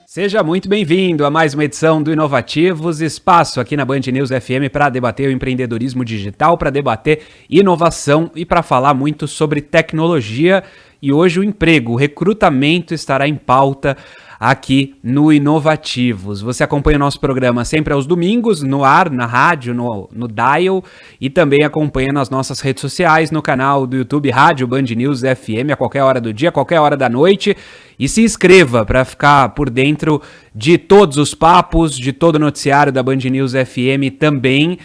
Seja muito bem-vindo a mais uma edição do Inovativos, espaço aqui na Band News FM para debater o empreendedorismo digital, para debater inovação e para falar muito sobre tecnologia. E hoje o emprego, o recrutamento estará em pauta aqui no Inovativos. Você acompanha o nosso programa sempre aos domingos, no ar, na rádio, no dial, e também acompanha nas nossas redes sociais, no canal do YouTube Rádio Band News FM, a qualquer hora do dia, a qualquer hora da noite. E se inscreva para ficar por dentro de todos os papos, de todo o noticiário da Band News FM também.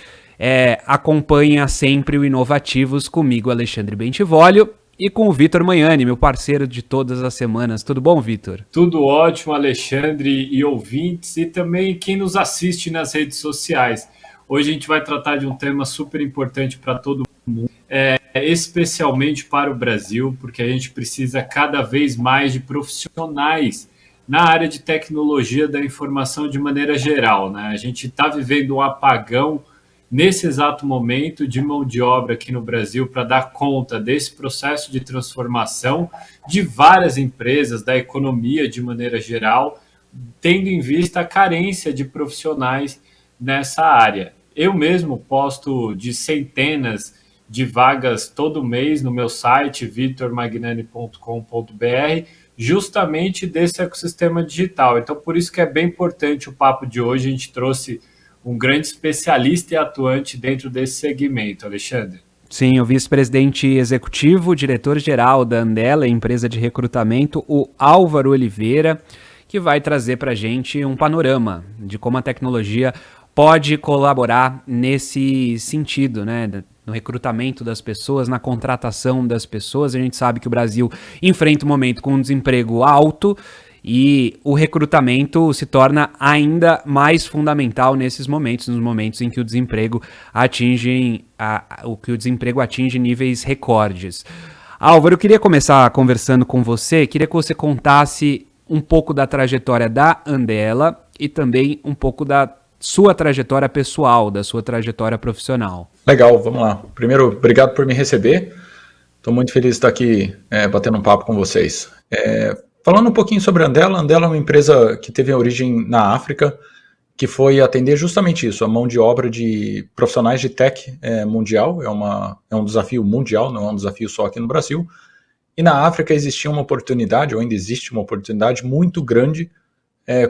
Acompanha sempre o Inovativos comigo, Alexandre Bentivolio, e com o Vitor Magnani, meu parceiro de todas as semanas. Tudo bom, Vitor? Tudo ótimo, Alexandre e ouvintes, e também quem nos assiste nas redes sociais. Hoje a gente vai tratar de um tema super importante para todo mundo, especialmente para o Brasil, porque a gente precisa cada vez mais de profissionais na área de tecnologia da informação de maneira geral, né? A gente está vivendo um apagão nesse exato momento de mão de obra aqui no Brasil para dar conta desse processo de transformação de várias empresas, da economia de maneira geral, tendo em vista a carência de profissionais nessa área. Eu mesmo posto de centenas de vagas todo mês no meu site vitormagnani.com.br, justamente desse ecossistema digital. Então, por isso que é bem importante o papo de hoje. A gente trouxe um grande especialista e atuante dentro desse segmento, Alexandre. Sim, o vice-presidente executivo, diretor-geral da Andela, empresa de recrutamento, o Álvaro Oliveira, que vai trazer para a gente um panorama de como a tecnologia pode colaborar nesse sentido, né? No recrutamento das pessoas, na contratação das pessoas. A gente sabe que o Brasil enfrenta um momento com um desemprego alto, e o recrutamento se torna ainda mais fundamental nesses momentos, nos momentos em que o desemprego atinge níveis recordes. Álvaro, eu queria começar conversando com você, queria que você contasse um pouco da trajetória da Andela e também um pouco da sua trajetória pessoal, da sua trajetória profissional. Legal, vamos lá. Primeiro, obrigado por me receber. Estou muito feliz de estar aqui batendo um papo com vocês. Falando um pouquinho sobre a Andela é uma empresa que teve a origem na África, que foi atender justamente isso, a mão de obra de profissionais de tech mundial. É um desafio mundial, não é um desafio só aqui no Brasil. E na África existia uma oportunidade, ou ainda existe uma oportunidade muito grande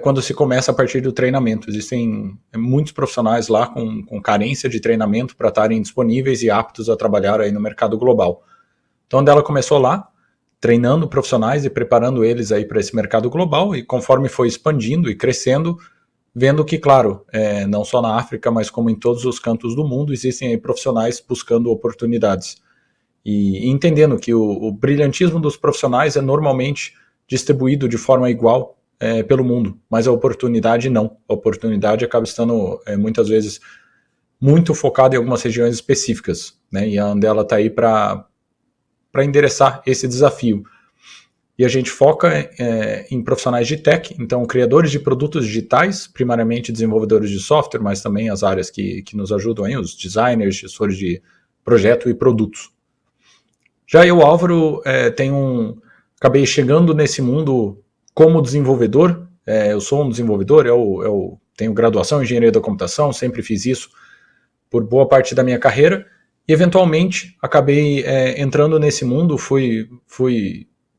quando se começa a partir do treinamento. Existem muitos profissionais lá com carência de treinamento para estarem disponíveis e aptos a trabalhar aí no mercado global. Então a Andela começou lá, treinando profissionais e preparando eles aí para esse mercado global, e conforme foi expandindo e crescendo, vendo que, claro, não só na África, mas como em todos os cantos do mundo, existem aí profissionais buscando oportunidades. E entendendo que o brilhantismo dos profissionais é normalmente distribuído de forma igual pelo mundo, mas a oportunidade não. A oportunidade acaba estando, muitas vezes, muito focada em algumas regiões específicas, né? E a Andela está aí para endereçar esse desafio. E a gente foca em profissionais de tech, então criadores de produtos digitais, primariamente desenvolvedores de software, mas também as áreas que nos ajudam aí, os designers, gestores de projeto e produtos. Já eu, Álvaro, acabei chegando nesse mundo como desenvolvedor. Eu sou um desenvolvedor, eu tenho graduação em engenharia da computação, sempre fiz isso por boa parte da minha carreira. E, eventualmente, acabei entrando nesse mundo. Fui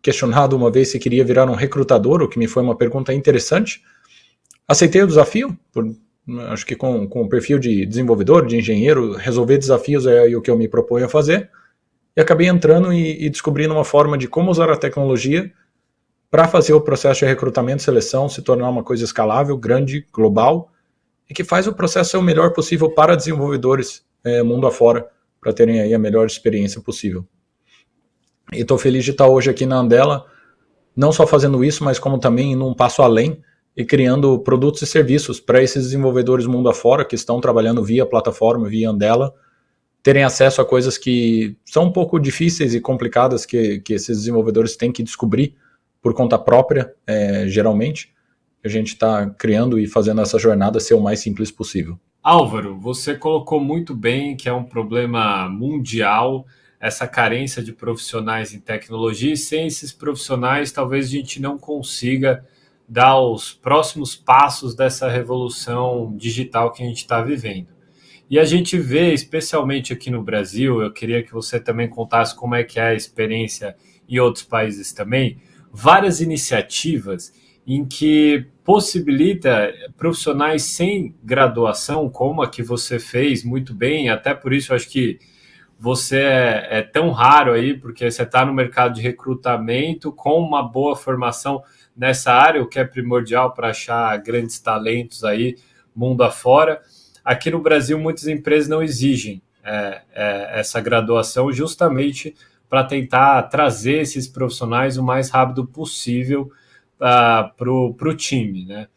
questionado uma vez se queria virar um recrutador, o que me foi uma pergunta interessante. Aceitei o desafio, acho que com o perfil de desenvolvedor, de engenheiro, resolver desafios é o que eu me proponho a fazer. E acabei entrando e descobrindo uma forma de como usar a tecnologia para fazer o processo de recrutamento e seleção se tornar uma coisa escalável, grande, global, e que faz o processo ser o melhor possível para desenvolvedores mundo afora, para terem aí a melhor experiência possível. E estou feliz de estar hoje aqui na Andela, não só fazendo isso, mas como também indo um passo além e criando produtos e serviços para esses desenvolvedores mundo afora que estão trabalhando via plataforma, via Andela, terem acesso a coisas que são um pouco difíceis e complicadas que esses desenvolvedores têm que descobrir por conta própria, geralmente. A gente está criando e fazendo essa jornada ser o mais simples possível. Álvaro, você colocou muito bem que é um problema mundial essa carência de profissionais em tecnologia, e sem esses profissionais talvez a gente não consiga dar os próximos passos dessa revolução digital que a gente está vivendo. E a gente vê, especialmente aqui no Brasil, eu queria que você também contasse como é que é a experiência em outros países também, várias iniciativas em que possibilita profissionais sem graduação, como a que você fez muito bem, até por isso eu acho que você é tão raro aí, porque você está no mercado de recrutamento com uma boa formação nessa área, o que é primordial para achar grandes talentos aí, mundo afora. Aqui no Brasil, muitas empresas não exigem essa graduação justamente para tentar trazer esses profissionais o mais rápido possível para o time, né?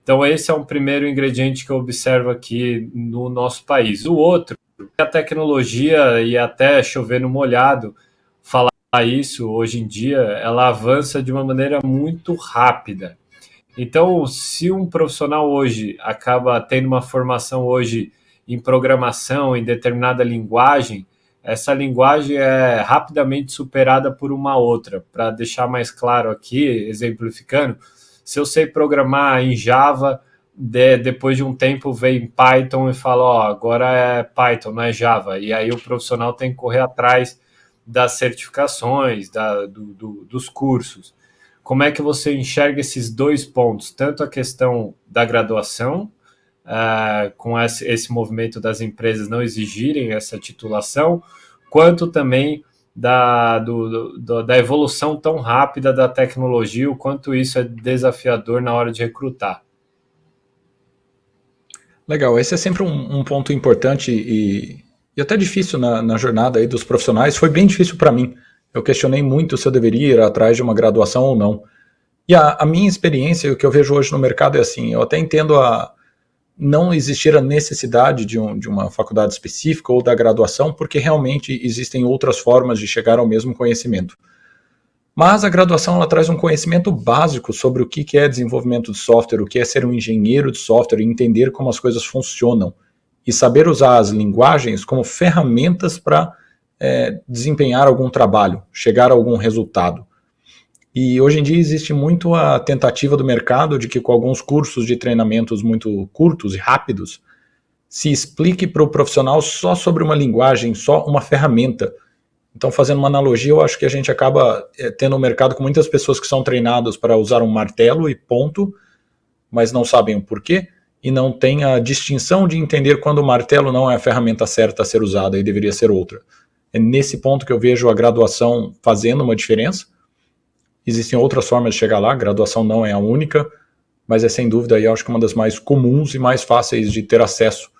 Então, esse é um primeiro ingrediente que eu observo aqui no nosso país. O outro, a tecnologia, e até chover no molhado, falar isso hoje em dia, ela avança de uma maneira muito rápida. Então, se um profissional hoje acaba tendo uma formação hoje em programação, em determinada linguagem, essa linguagem é rapidamente superada por uma outra. Para deixar mais claro aqui, exemplificando, se eu sei programar em Java, depois de um tempo vem Python e fala, ó, agora é Python, não é Java. E aí o profissional tem que correr atrás das certificações, dos cursos. Como é que você enxerga esses dois pontos? Tanto a questão da graduação, com esse movimento das empresas não exigirem essa titulação, quanto também da evolução tão rápida da tecnologia, o quanto isso é desafiador na hora de recrutar. Legal, esse é sempre um ponto importante e até difícil na jornada aí dos profissionais. Foi bem difícil para mim. Eu questionei muito se eu deveria ir atrás de uma graduação ou não. E a minha experiência, o que eu vejo hoje no mercado é assim, eu até entendo não existir a necessidade de uma faculdade específica ou da graduação, porque realmente existem outras formas de chegar ao mesmo conhecimento. Mas a graduação ela traz um conhecimento básico sobre o que é desenvolvimento de software, o que é ser um engenheiro de software, e entender como as coisas funcionam, e saber usar as linguagens como ferramentas para desempenhar algum trabalho, chegar a algum resultado. E hoje em dia existe muito a tentativa do mercado de que com alguns cursos de treinamentos muito curtos e rápidos, se explique para o profissional só sobre uma linguagem, só uma ferramenta. Então, fazendo uma analogia, eu acho que a gente acaba tendo um mercado com muitas pessoas que são treinadas para usar um martelo e ponto, mas não sabem o porquê, e não tem a distinção de entender quando o martelo não é a ferramenta certa a ser usada e deveria ser outra. É nesse ponto que eu vejo a graduação fazendo uma diferença. Existem outras formas de chegar lá, a graduação não é a única, mas é sem dúvida aí, eu acho que uma das mais comuns e mais fáceis de ter acesso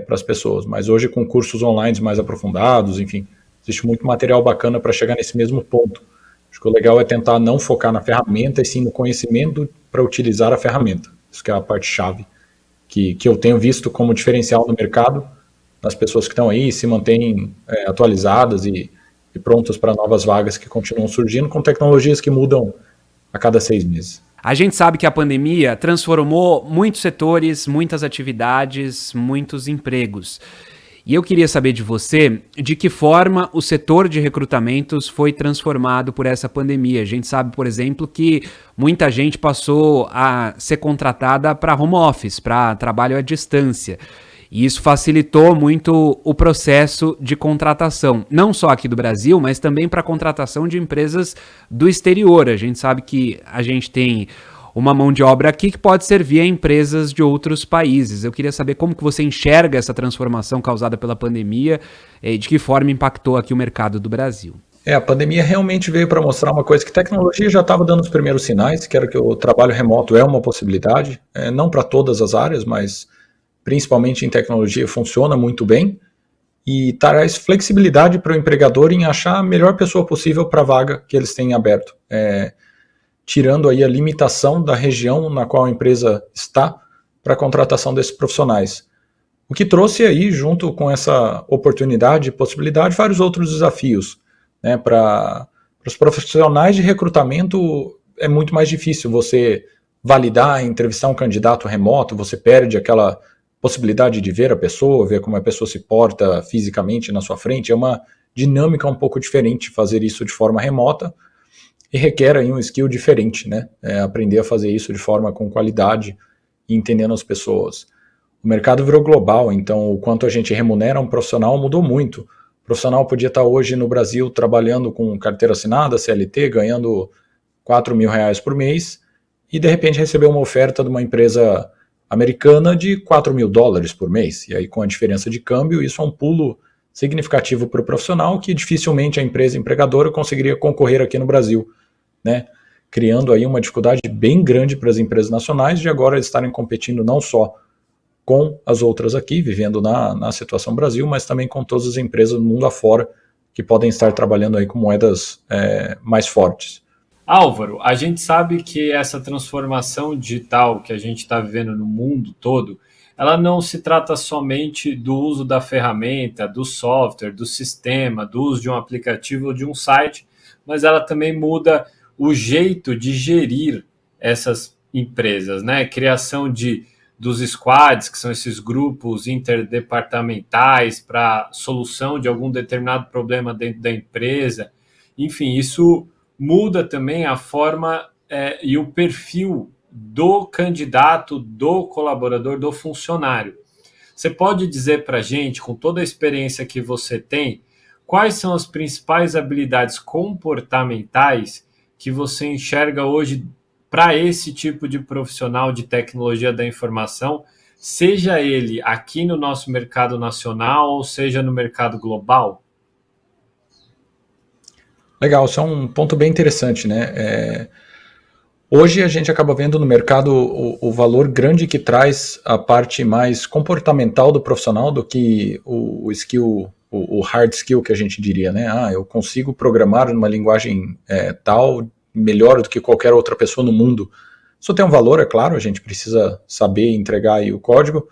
para as pessoas. Mas hoje com cursos online mais aprofundados, enfim, existe muito material bacana para chegar nesse mesmo ponto. Acho que o legal é tentar não focar na ferramenta, e sim no conhecimento para utilizar a ferramenta. Isso que é a parte-chave que eu tenho visto como diferencial no mercado, nas pessoas que estão aí, se mantêm atualizadas e prontas para novas vagas que continuam surgindo, com tecnologias que mudam a cada 6 meses. A gente sabe que a pandemia transformou muitos setores, muitas atividades, muitos empregos. E eu queria saber de você, de que forma o setor de recrutamentos foi transformado por essa pandemia. A gente sabe, por exemplo, que muita gente passou a ser contratada para home office, para trabalho à distância. E isso facilitou muito o processo de contratação, não só aqui do Brasil, mas também para a contratação de empresas do exterior. A gente sabe que a gente tem uma mão de obra aqui que pode servir a empresas de outros países. Eu queria saber como que você enxerga essa transformação causada pela pandemia e de que forma impactou aqui o mercado do Brasil. A pandemia realmente veio para mostrar uma coisa que tecnologia já estava dando os primeiros sinais, que era que o trabalho remoto é uma possibilidade, não para todas as áreas, mas principalmente em tecnologia, funciona muito bem e traz flexibilidade para o empregador em achar a melhor pessoa possível para a vaga que eles têm aberto, tirando aí a limitação da região na qual a empresa está para a contratação desses profissionais. O que trouxe aí, junto com essa oportunidade e possibilidade, vários outros desafios. Para os profissionais de recrutamento é muito mais difícil você validar, entrevistar um candidato remoto, você perde aquela possibilidade de ver a pessoa, ver como a pessoa se porta fisicamente na sua frente. É uma dinâmica um pouco diferente fazer isso de forma remota e requer aí um skill diferente, né? Aprender a fazer isso de forma com qualidade e entendendo as pessoas. O mercado virou global, então o quanto a gente remunera um profissional mudou muito. O profissional podia estar hoje no Brasil trabalhando com carteira assinada, CLT, ganhando R$ 4.000 por mês, e de repente receber uma oferta de uma empresa americana de $4.000 por mês. E aí, com a diferença de câmbio, isso é um pulo significativo para o profissional que dificilmente a empresa empregadora conseguiria concorrer aqui no Brasil, né? Criando aí uma dificuldade bem grande para as empresas nacionais de agora estarem competindo não só com as outras aqui, vivendo na situação Brasil, mas também com todas as empresas do mundo afora que podem estar trabalhando aí com moedas mais fortes. Álvaro, a gente sabe que essa transformação digital que a gente está vivendo no mundo todo, ela não se trata somente do uso da ferramenta, do software, do sistema, do uso de um aplicativo ou de um site, mas ela também muda o jeito de gerir essas empresas, né? Criação dos squads, que são esses grupos interdepartamentais para solução de algum determinado problema dentro da empresa. Enfim, isso muda também a forma e o perfil do candidato, do colaborador, do funcionário. Você pode dizer para a gente, com toda a experiência que você tem, quais são as principais habilidades comportamentais que você enxerga hoje para esse tipo de profissional de tecnologia da informação, seja ele aqui no nosso mercado nacional ou seja no mercado global? Legal, isso é um ponto bem interessante, né? Hoje a gente acaba vendo no mercado o valor grande que traz a parte mais comportamental do profissional do que o skill, o hard skill que a gente diria, né? Eu consigo programar numa linguagem tal, melhor do que qualquer outra pessoa no mundo. Isso tem um valor, é claro, a gente precisa saber entregar aí o código,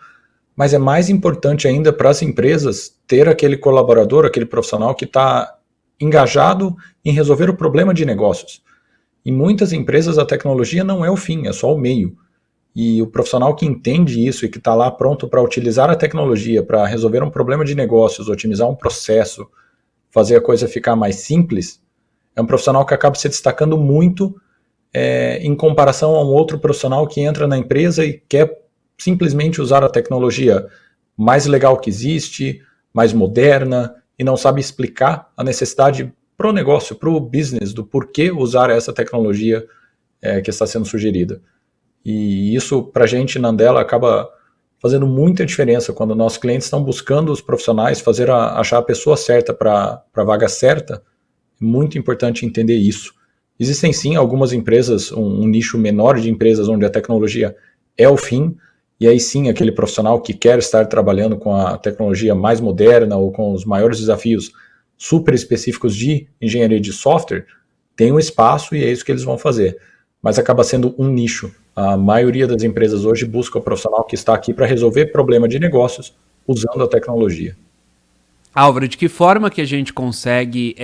mas é mais importante ainda para as empresas ter aquele colaborador, aquele profissional que está engajado em resolver o problema de negócios. Em muitas empresas a tecnologia não é o fim, é só o meio. E o profissional que entende isso e que está lá pronto para utilizar a tecnologia para resolver um problema de negócios, otimizar um processo, fazer a coisa ficar mais simples, é um profissional que acaba se destacando muito em comparação a um outro profissional que entra na empresa e quer simplesmente usar a tecnologia mais legal que existe, mais moderna, e não sabe explicar a necessidade para o negócio, para o business, do porquê usar essa tecnologia que está sendo sugerida. E isso, para a gente, na Andela, acaba fazendo muita diferença quando nossos clientes estão buscando os profissionais, achar a pessoa certa para a vaga certa. É muito importante entender isso. Existem sim algumas empresas, um nicho menor de empresas onde a tecnologia é o fim, e aí sim aquele profissional que quer estar trabalhando com a tecnologia mais moderna ou com os maiores desafios super específicos de engenharia de software, tem um espaço e é isso que eles vão fazer. Mas acaba sendo um nicho. A maioria das empresas hoje busca o profissional que está aqui para resolver problema de negócios usando a tecnologia. Álvaro, de que forma que a gente consegue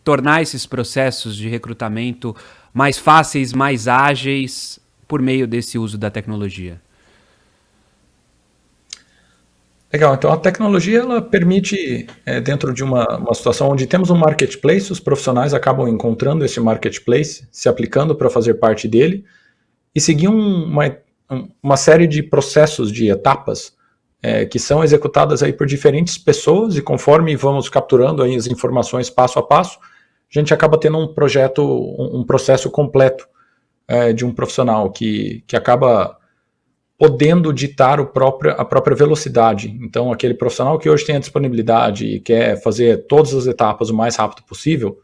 tornar esses processos de recrutamento mais fáceis, mais ágeis por meio desse uso da tecnologia? Legal, então a tecnologia ela permite, dentro de uma situação onde temos um marketplace, os profissionais acabam encontrando esse marketplace, se aplicando para fazer parte dele e seguir uma série de processos, de etapas que são executadas aí por diferentes pessoas e conforme vamos capturando aí as informações passo a passo, a gente acaba tendo um processo completo de um profissional que acaba podendo ditar a própria velocidade. Então, aquele profissional que hoje tem a disponibilidade e quer fazer todas as etapas o mais rápido possível,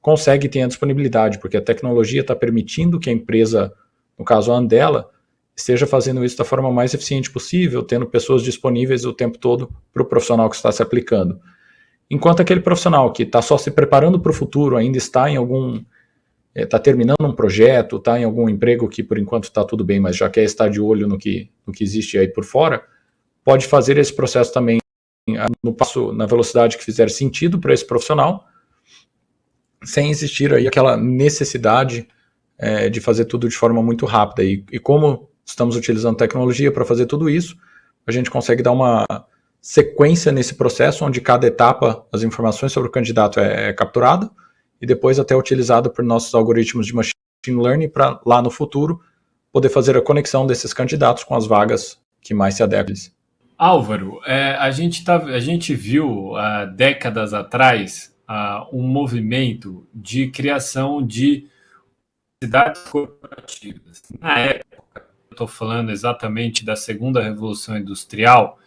consegue ter a disponibilidade, porque a tecnologia está permitindo que a empresa, no caso a Andela, esteja fazendo isso da forma mais eficiente possível, tendo pessoas disponíveis o tempo todo para o profissional que está se aplicando. Enquanto aquele profissional que está só se preparando para o futuro, ainda está está terminando um projeto, está em algum emprego que por enquanto está tudo bem, mas já quer estar de olho no que existe aí por fora, pode fazer esse processo também na velocidade que fizer sentido para esse profissional, sem existir aí aquela necessidade de fazer tudo de forma muito rápida. E como estamos utilizando tecnologia para fazer tudo isso, a gente consegue dar uma sequência nesse processo, onde cada etapa, as informações sobre o candidato é capturada e depois até utilizado por nossos algoritmos de machine learning para lá no futuro poder fazer a conexão desses candidatos com as vagas que mais se adequam. Álvaro, a gente viu há décadas atrás um movimento de criação de cidades corporativas. Na época, eu estou falando exatamente da segunda revolução industrial,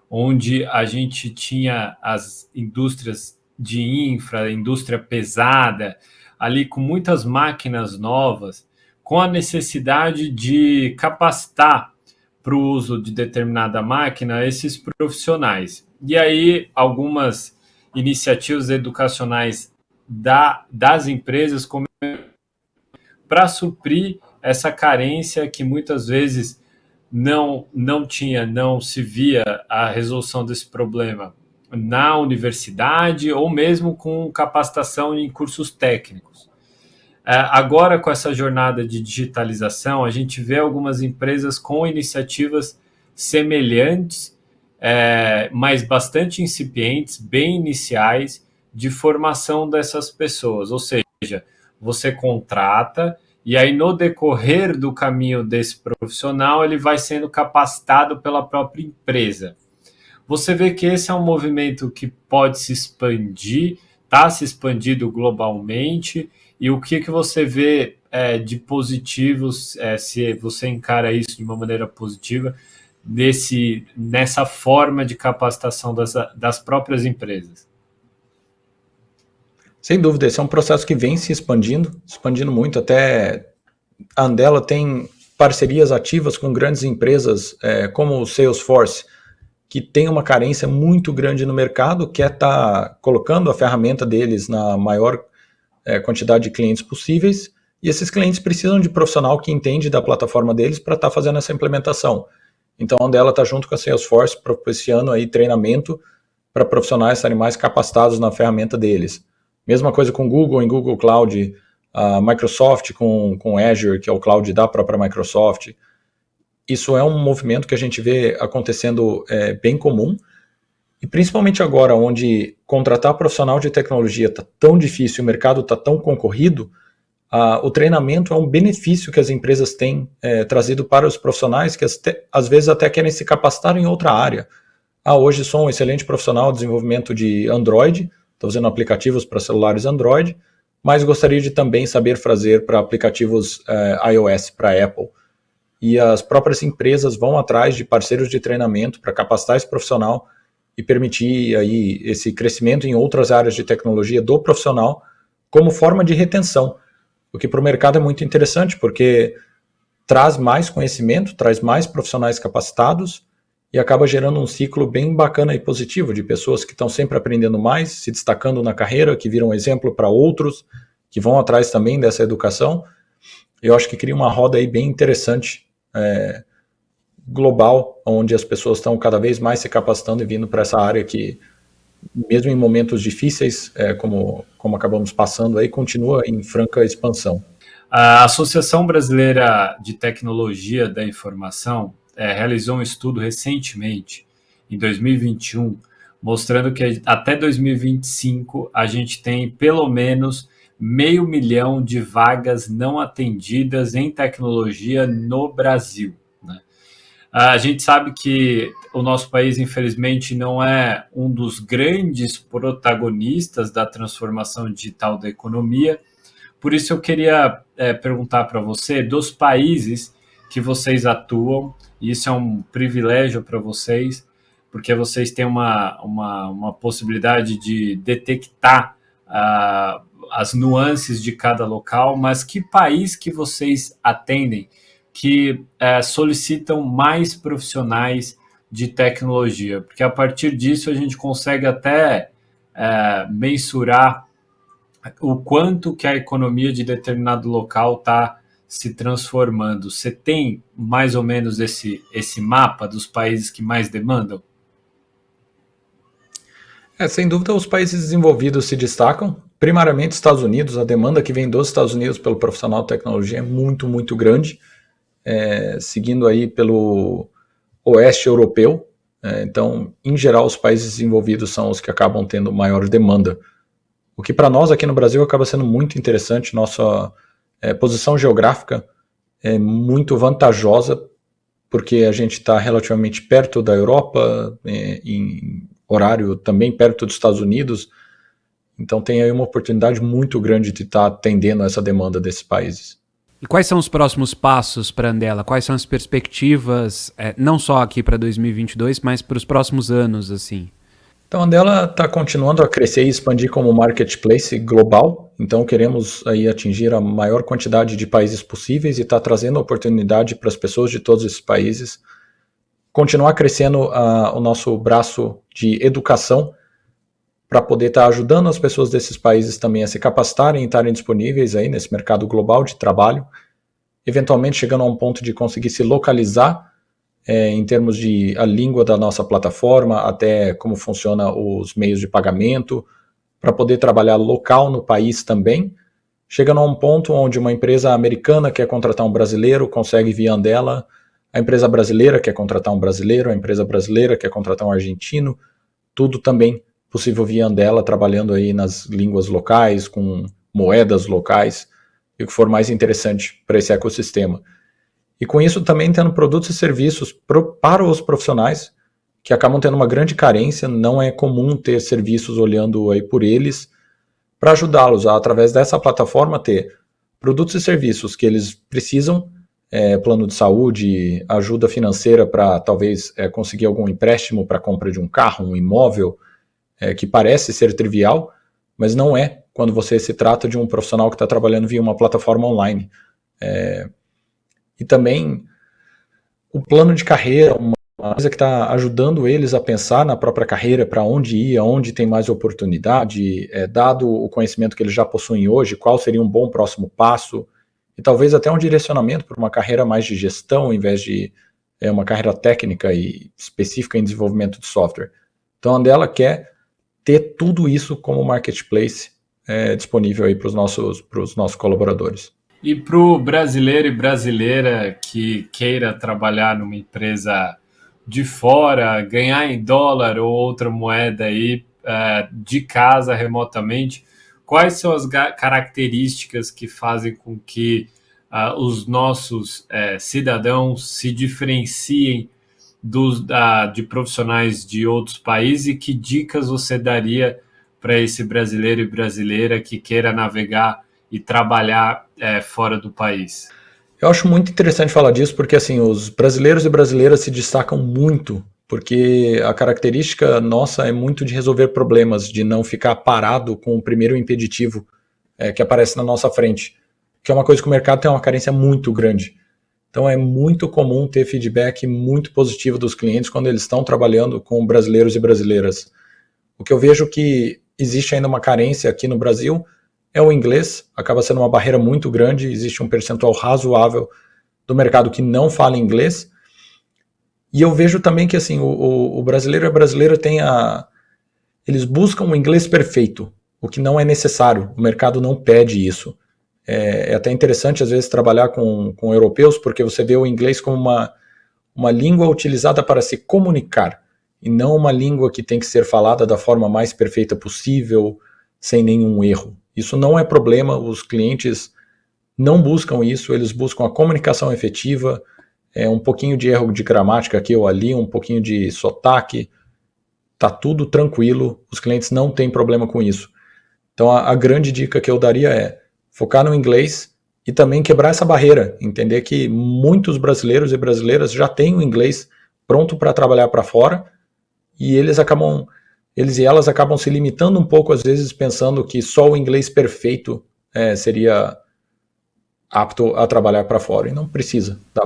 onde a gente tinha as indústrias de infra, indústria pesada, ali com muitas máquinas novas, com a necessidade de capacitar para o uso de determinada máquina esses profissionais. E aí, algumas iniciativas educacionais das empresas para suprir essa carência que muitas vezes não se via a resolução desse problema na universidade ou mesmo com capacitação em cursos técnicos. Agora, com essa jornada de digitalização, a gente vê algumas empresas com iniciativas semelhantes, mas bastante incipientes, bem iniciais, de formação dessas pessoas. Ou seja, você contrata e aí no decorrer do caminho desse profissional ele vai sendo capacitado pela própria empresa. Você vê que esse é um movimento que pode se expandir, está se expandindo globalmente, e o que você vê de positivos, se você encara isso de uma maneira positiva, nessa forma de capacitação das próprias empresas? Sem dúvida, esse é um processo que vem se expandindo muito. Até a Andela tem parcerias ativas com grandes empresas como o Salesforce, que tem uma carência muito grande no mercado, que tá colocando a ferramenta deles na maior quantidade de clientes possíveis, e esses clientes precisam de profissional que entende da plataforma deles para estar fazendo essa implementação. Então a Andela está junto com a Salesforce propiciando aí treinamento para profissionais estarem mais capacitados na ferramenta deles. Mesma coisa com Google, em Google Cloud, a Microsoft com Azure, que é o cloud da própria Microsoft. Isso é um movimento que a gente vê acontecendo bem comum, e principalmente agora, onde contratar profissional de tecnologia está tão difícil, o mercado está tão concorrido, o treinamento é um benefício que as empresas têm trazido para os profissionais, que às vezes até querem se capacitar em outra área. Hoje sou um excelente profissional de desenvolvimento de Android, estou fazendo aplicativos para celulares Android, mas gostaria de também saber fazer para aplicativos iOS, para Apple. E as próprias empresas vão atrás de parceiros de treinamento para capacitar esse profissional e permitir aí esse crescimento em outras áreas de tecnologia do profissional como forma de retenção, o que para o mercado é muito interessante, porque traz mais conhecimento, traz mais profissionais capacitados e acaba gerando um ciclo bem bacana e positivo de pessoas que estão sempre aprendendo mais, se destacando na carreira, que viram exemplo para outros, que vão atrás também dessa educação. Eu acho que cria uma roda aí bem interessante, global, onde as pessoas estão cada vez mais se capacitando e vindo para essa área que, mesmo em momentos difíceis, como acabamos passando aí, continua em franca expansão. A Associação Brasileira de Tecnologia da Informação realizou um estudo recentemente, em 2021, mostrando que até 2025 a gente tem pelo menos 500 mil de vagas não atendidas em tecnologia no Brasil. Né? A gente sabe que o nosso país, infelizmente, não é um dos grandes protagonistas da transformação digital da economia. Por isso eu queria perguntar para você, dos países que vocês atuam, e isso é um privilégio para vocês, porque vocês têm uma possibilidade de detectar as nuances de cada local, mas que país que vocês atendem que solicitam mais profissionais de tecnologia? Porque a partir disso a gente consegue até mensurar o quanto que a economia de determinado local está se transformando. Você tem mais ou menos esse mapa dos países que mais demandam? Sem dúvida, os países desenvolvidos se destacam. Primariamente, Estados Unidos, a demanda que vem dos Estados Unidos pelo profissional de tecnologia é muito, muito grande. Seguindo aí pelo oeste europeu, Então, em geral, os países desenvolvidos são os que acabam tendo maior demanda. O que para nós aqui no Brasil acaba sendo muito interessante. Nossa posição geográfica é muito vantajosa, porque a gente está relativamente perto da Europa, em horário também perto dos Estados Unidos. Então tem aí uma oportunidade muito grande de estar atendendo essa demanda desses países. E quais são os próximos passos para a Andela? Quais são as perspectivas, não só aqui para 2022, mas para os próximos anos, assim? Então a Andela está continuando a crescer e expandir como marketplace global. Então queremos aí atingir a maior quantidade de países possíveis e está trazendo oportunidade para as pessoas de todos esses países. Continuar crescendo o nosso braço de educação para poder estar ajudando as pessoas desses países também a se capacitarem e estarem disponíveis aí nesse mercado global de trabalho, eventualmente chegando a um ponto de conseguir se localizar em termos de a língua da nossa plataforma, até como funciona os meios de pagamento, para poder trabalhar local no país também, chegando a um ponto onde uma empresa americana quer contratar um brasileiro, consegue via Andela, a empresa brasileira quer contratar um brasileiro, a empresa brasileira quer contratar um argentino, tudo também possível via Andela, trabalhando aí nas línguas locais, com moedas locais, e o que for mais interessante para esse ecossistema. E com isso também tendo produtos e serviços para os profissionais, que acabam tendo uma grande carência, não é comum ter serviços olhando aí por eles, para ajudá-los a, através dessa plataforma, ter produtos e serviços que eles precisam, plano de saúde, ajuda financeira para talvez conseguir algum empréstimo para compra de um carro, um imóvel, que parece ser trivial, mas não é quando você se trata de um profissional que está trabalhando via uma plataforma online. E também o plano de carreira, uma coisa que está ajudando eles a pensar na própria carreira, para onde ir, onde tem mais oportunidade, dado o conhecimento que eles já possuem hoje, qual seria um bom próximo passo, e talvez até um direcionamento para uma carreira mais de gestão, em vez de uma carreira técnica e específica em desenvolvimento de software. Então a Andela quer ter tudo isso como marketplace disponível aí para os nossos colaboradores. E para o brasileiro e brasileira que queira trabalhar numa empresa de fora, ganhar em dólar ou outra moeda aí, de casa, remotamente, quais são as características que fazem com que os nossos cidadãos se diferenciem de profissionais de outros países, e que dicas você daria para esse brasileiro e brasileira que queira navegar e trabalhar fora do país? Eu acho muito interessante falar disso, porque assim, os brasileiros e brasileiras se destacam muito, porque a característica nossa é muito de resolver problemas, de não ficar parado com o primeiro impeditivo que aparece na nossa frente, que é uma coisa que o mercado tem uma carência muito grande. Então é muito comum ter feedback muito positivo dos clientes quando eles estão trabalhando com brasileiros e brasileiras. O que eu vejo que existe ainda uma carência aqui no Brasil é o inglês, acaba sendo uma barreira muito grande, existe um percentual razoável do mercado que não fala inglês, e eu vejo também que assim, o brasileiro e a brasileira eles buscam um inglês perfeito, o que não é necessário, o mercado não pede isso. É até interessante às vezes trabalhar com europeus, porque você vê o inglês como uma língua utilizada para se comunicar, e não uma língua que tem que ser falada da forma mais perfeita possível, sem nenhum erro. Isso não é problema, os clientes não buscam isso, eles buscam a comunicação efetiva, um pouquinho de erro de gramática aqui ou ali, um pouquinho de sotaque, tá tudo tranquilo, os clientes não têm problema com isso. Então a grande dica que eu daria é focar no inglês e também quebrar essa barreira, entender que muitos brasileiros e brasileiras já têm o inglês pronto para trabalhar para fora, e eles e elas acabam se limitando um pouco, às vezes, pensando que só o inglês perfeito seria apto a trabalhar para fora. E não precisa. Dá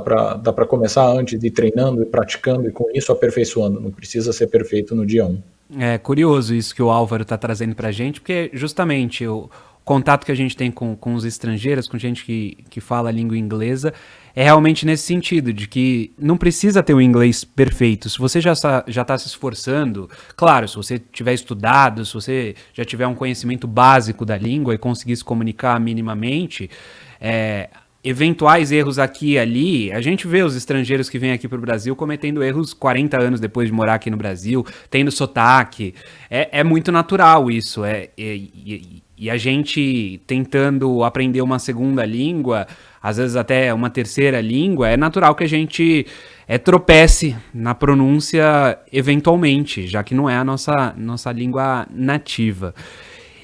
para começar antes, ir treinando e praticando, e com isso aperfeiçoando. Não precisa ser perfeito no dia 1. É curioso isso que o Álvaro está trazendo para a gente, porque justamente o contato que a gente tem com os estrangeiros, com gente que fala a língua inglesa, é realmente nesse sentido, de que não precisa ter o inglês perfeito. Se você já está se esforçando, claro, se você tiver estudado, se você já tiver um conhecimento básico da língua e conseguir se comunicar minimamente, eventuais erros aqui e ali, a gente vê os estrangeiros que vêm aqui para o Brasil cometendo erros 40 anos depois de morar aqui no Brasil, tendo sotaque. É muito natural isso. E a gente tentando aprender uma segunda língua, às vezes até uma terceira língua, é natural que a gente tropece na pronúncia eventualmente, já que não é a nossa língua nativa.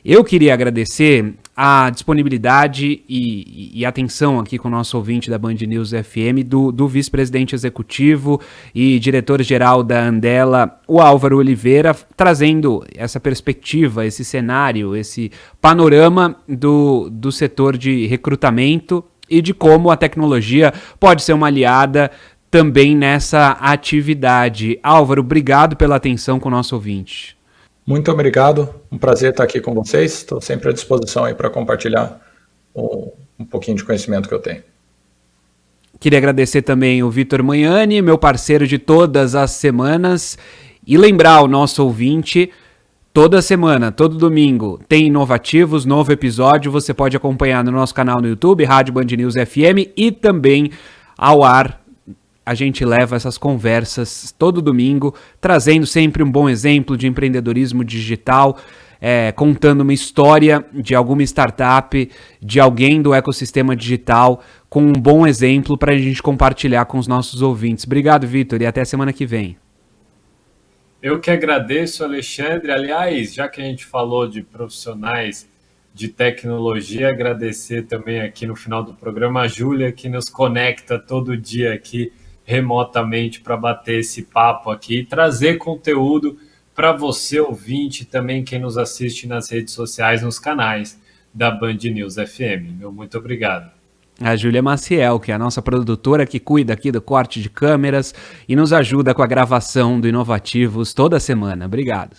Eu queria agradecer a disponibilidade e atenção aqui com o nosso ouvinte da Band News FM, do vice-presidente executivo e diretor-geral da Andela, o Álvaro Oliveira, trazendo essa perspectiva, esse cenário, esse panorama do setor de recrutamento e de como a tecnologia pode ser uma aliada também nessa atividade. Álvaro, obrigado pela atenção com o nosso ouvinte. Muito obrigado, um prazer estar aqui com vocês, estou sempre à disposição aí para compartilhar um pouquinho de conhecimento que eu tenho. Queria agradecer também o Vitor Manhani, meu parceiro de todas as semanas, e lembrar o nosso ouvinte, toda semana, todo domingo, tem Inovativos, novo episódio, você pode acompanhar no nosso canal no YouTube, Rádio Band News FM, e também ao ar. A gente leva essas conversas todo domingo, trazendo sempre um bom exemplo de empreendedorismo digital, contando uma história de alguma startup, de alguém do ecossistema digital, com um bom exemplo para a gente compartilhar com os nossos ouvintes. Obrigado, Vitor, e até semana que vem. Eu que agradeço, Alexandre. Aliás, já que a gente falou de profissionais de tecnologia, agradecer também aqui no final do programa a Júlia, que nos conecta todo dia aqui remotamente para bater esse papo aqui e trazer conteúdo para você, ouvinte, também quem nos assiste nas redes sociais, nos canais da Band News FM. Meu muito obrigado. A Júlia Maciel, que é a nossa produtora que cuida aqui do corte de câmeras e nos ajuda com a gravação do Inovativos toda semana. Obrigado.